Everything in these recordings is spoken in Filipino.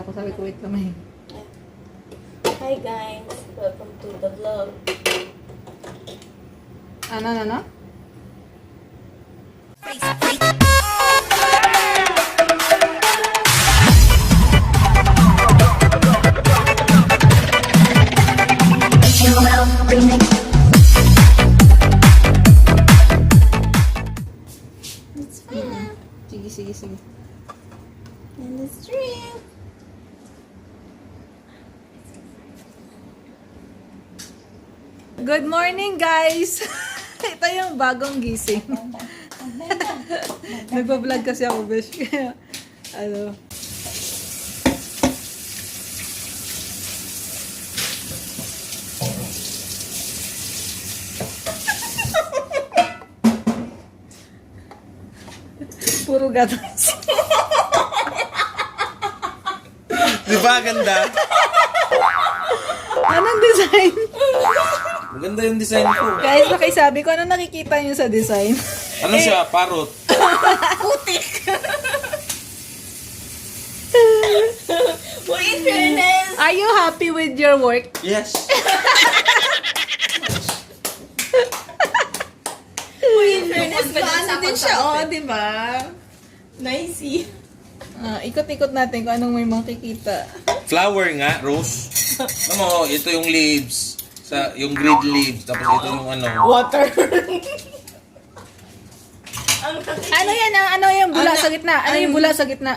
ako. Sabi ko, wait lang. Hi guys, welcome to the vlog. Ano? It's fine na. Sige. And let's drink. Good morning, guys! Ito yung bagong gising. Nagpa-vlog kasi ako, besh. Kaya, ano. Puro gatas. Di ba ganda? Anong design? Maganda yung design ko. Guys, nakisabi ko, ano nakikita niyo sa design? Ano siya? Parrot. Putik! Well, in fairness, Are you happy with your work? Yes. paano din siya, oh, di ba? Nicey. Ikot-ikot natin kung anong may makikita. Flower nga, rose. Alam mo, ito yung leaves. Yung green leaves. Tapos ito yung ano. Water. Ano yan? Ano yung bula sa gitna? Ano yung bula sa gitna?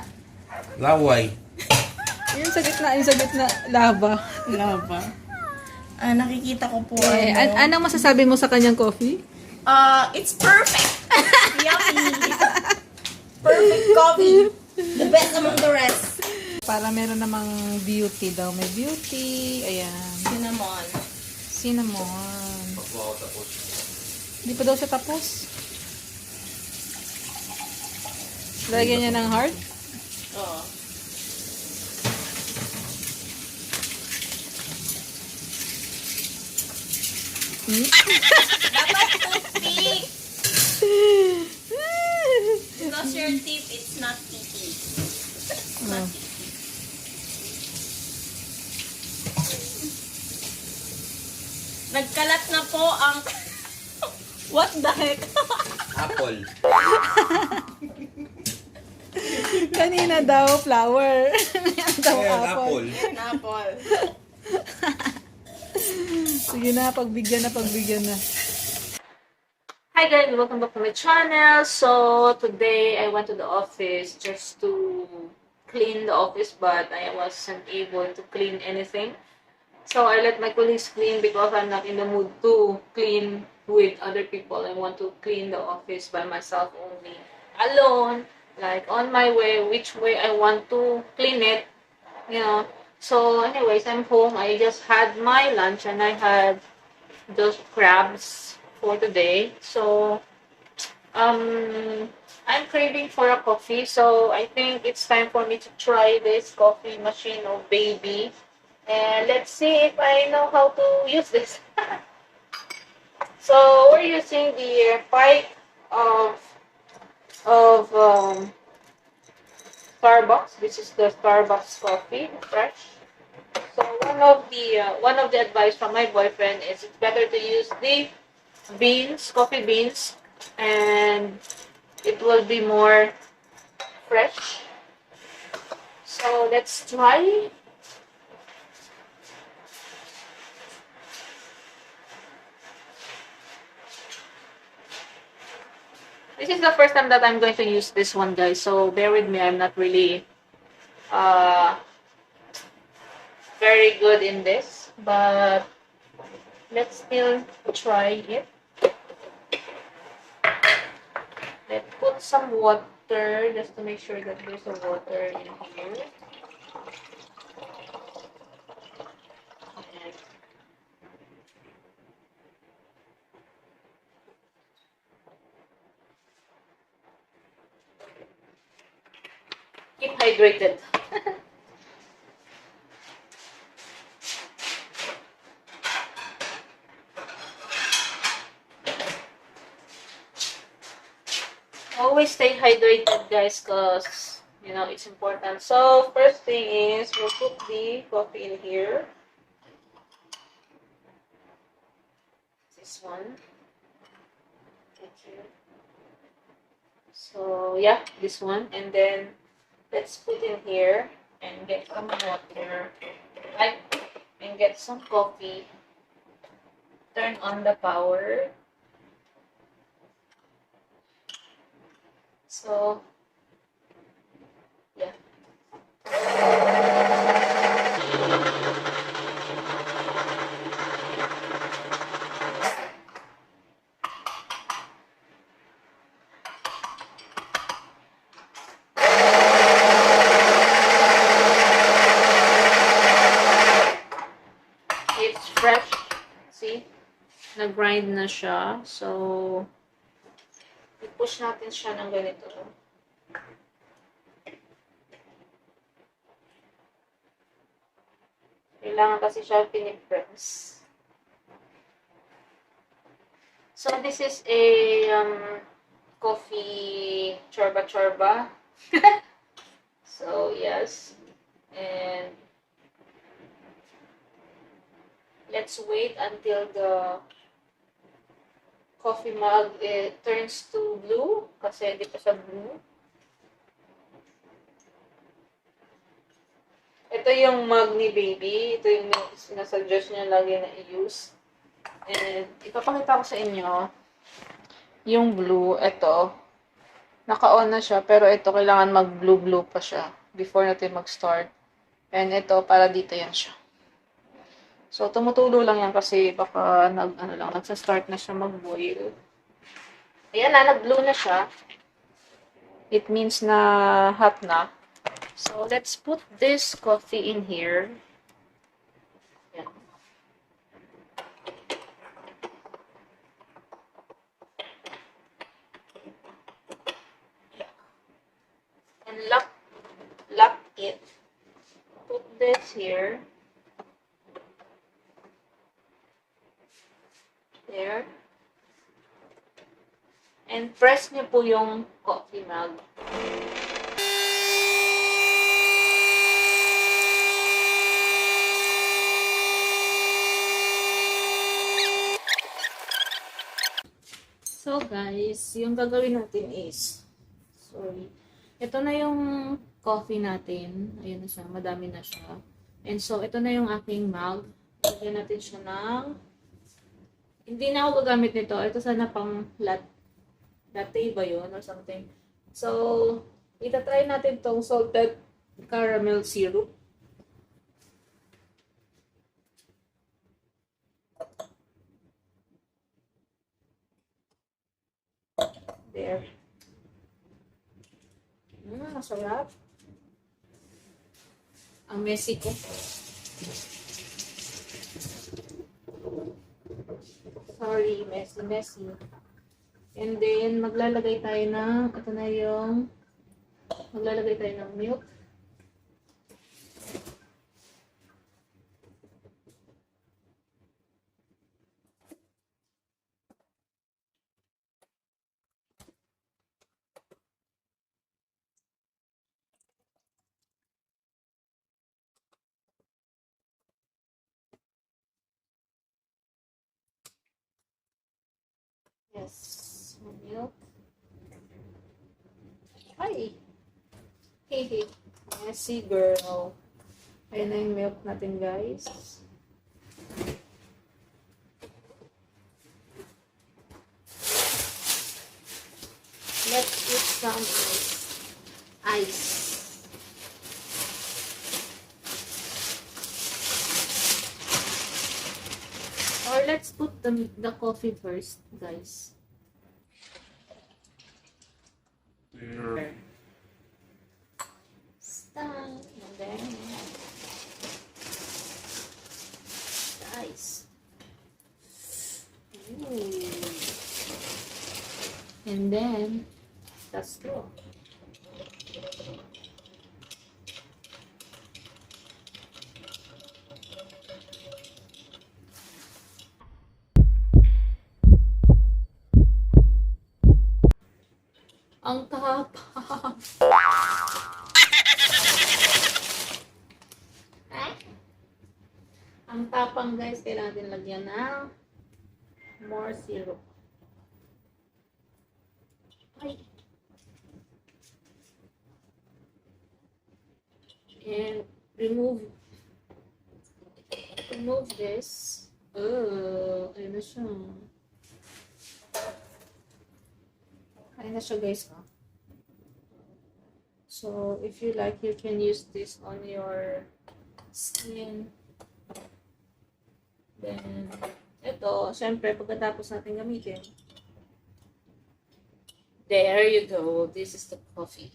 Laway. Yung sa gitna, lava. Lava. Nakikita ko po. Anong masasabi mo sa kanyang coffee? It's perfect. Yummy. Perfect coffee. The best among the rest. Para meron namang beauty daw. May beauty. Ayan. Cinnamon. Hindi pa daw siya tapos. Lagyan niya ng heart. Oo. Dapat toothpick. Because your teeth, it's not picky. It's not picky. Nagkalat na po ang... What the heck? Apple. Kanina daw, flower. Yan daw, Ayan, apple. Apple. Sige na, pagbigyan na. Hi guys, welcome back to my channel. So today I went to the office just to clean the office, but I wasn't able to clean anything. So I let my colleagues clean because I'm not in the mood to clean with other people. I want to clean the office by myself only, alone, like on my way, which way I want to clean it, you know. So anyways, I'm home. I just had my lunch and I had those crabs for today. So I'm craving for a coffee, so I think it's time for me to try this coffee machine of Baby, and let's see if I know how to use this. So we're using the PIKE of Starbucks. This is the Starbucks coffee, fresh. So one of the advice from my boyfriend is it's better to use the coffee beans, and it will be more fresh. So let's try. This is the first time that I'm going to use this one, guys, so bear with me. I'm not really very good in this, but let's still try it. Let's put some water just to make sure that there's a water in here. Keep hydrated. Always stay hydrated, guys, because You know, it's important. So, first thing is, we'll put the coffee in here. This one. Okay. So, yeah, this one. And then, let's put in here and get some water. And get some coffee. Turn on the power. So, yeah. It's fresh. See? Nag-grind na siya. So, i-push natin siya ng ganito. Kailangan kasi siya pinipress. So, this is a coffee chorba-chorba. So, yes. And let's wait until the coffee mug turns to blue. Kasi hindi pa siya blue. Ito yung mug ni baby. Ito yung sinasuggest niya lagi na i-use. And ipapakita ko sa inyo yung blue. Ito. Naka-on na siya. Pero ito, kailangan mag-blue-blue pa siya before natin mag-start. And ito, para dito yan siya. So, tumutulo lang yan kasi baka nagsa-start na siya mag-boil. Ayan na, nag-blue na siya. It means na hot na. So, let's put this coffee in here. Ayan. And lock it. Put this here. There. And press niyo po yung coffee mug. So guys, yung gagawin natin is, ito na yung coffee natin. Ayun na siya, madami na siya. And so, ito na yung aking mug. Lagyan natin siya ng, hindi na ako gagamit nito. Ito sana pang latte ba yun or something. So, itatry natin tong salted caramel syrup. There. Masarap. Ang messy ko. Sorry, messy. And then, maglalagay tayo ng, maglalagay tayo ng milk. Yes, milk. Hi! Hey. Messy girl. Ayan na yung milk natin, guys. Let's put some ice. Or let's put the coffee first, guys. Stop. And then the ice. Ooh. And then the straw. Ang tapang. tapang guys, kailangan din lagyan ng more syrup. Ay. And remove this. Ayun na siya. Ayun na siya guys. So, if you like, you can use this on your skin. Then, ito, syempre, pagkatapos natin gamitin, there you go. This is the coffee.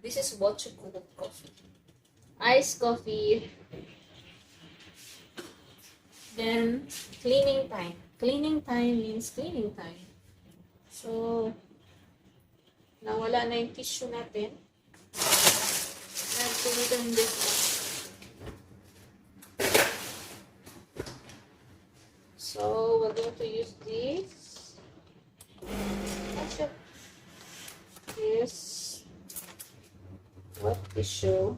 This is what you call coffee. Iced coffee. Then, cleaning time. Cleaning time means cleaning time. So, nawala na yung tissue natin. Nagtulitan this one. So, we're going to use this. This wet tissue.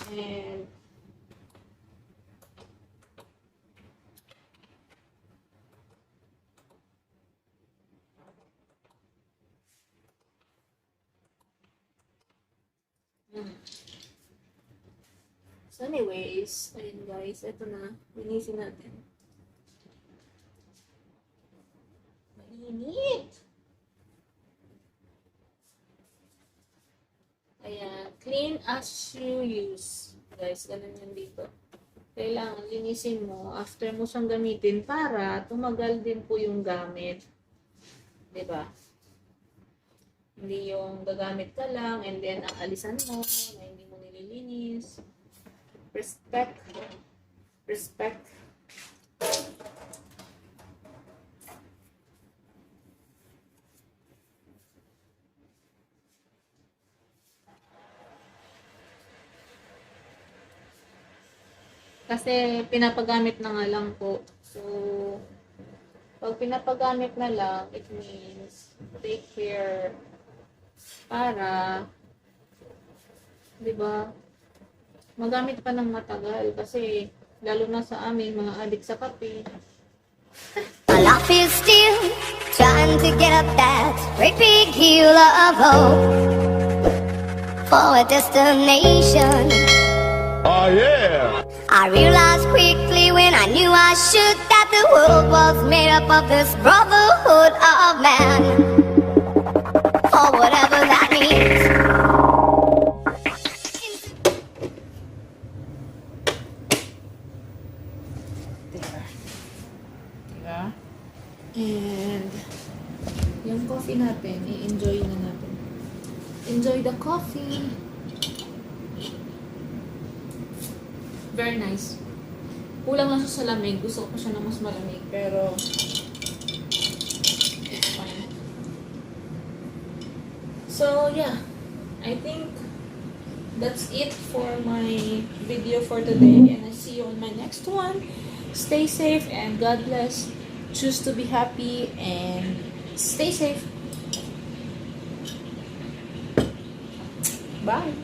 And so anyways, ayun guys, ito na, linisin natin. Mainit! Ayan, clean as you use. Guys, ganun yan dito. Kailangan linisin mo after mo siyang gamitin para tumagal din po yung gamit. Diba? Hindi yung gagamit ka lang and then aalisan mo na hindi mo nililinis. Respect. Respect. Kasi pinapagamit na nga lang po. So, pag pinapagamit na lang, it means take care para, di ba, magamit pa ng matagal. Kasi, lalo na sa amin, mga adik sa kape. My life is still trying to get up that great big hill of hope for a destination. Oh yeah! I realized quickly when I knew I should that the world was made up of this brotherhood of man, or whatever that means. Diba? Diba? And, yung coffee natin, i-enjoy na natin. Enjoy the coffee. Very nice. Kulang lang siya sa lamig. Gusto ko pa siya na mas malamig. Pero, it's fine. So, yeah. I think that's it for my video for today. And I see you on my next one. Stay safe and God bless. Choose to be happy and stay safe. Bye.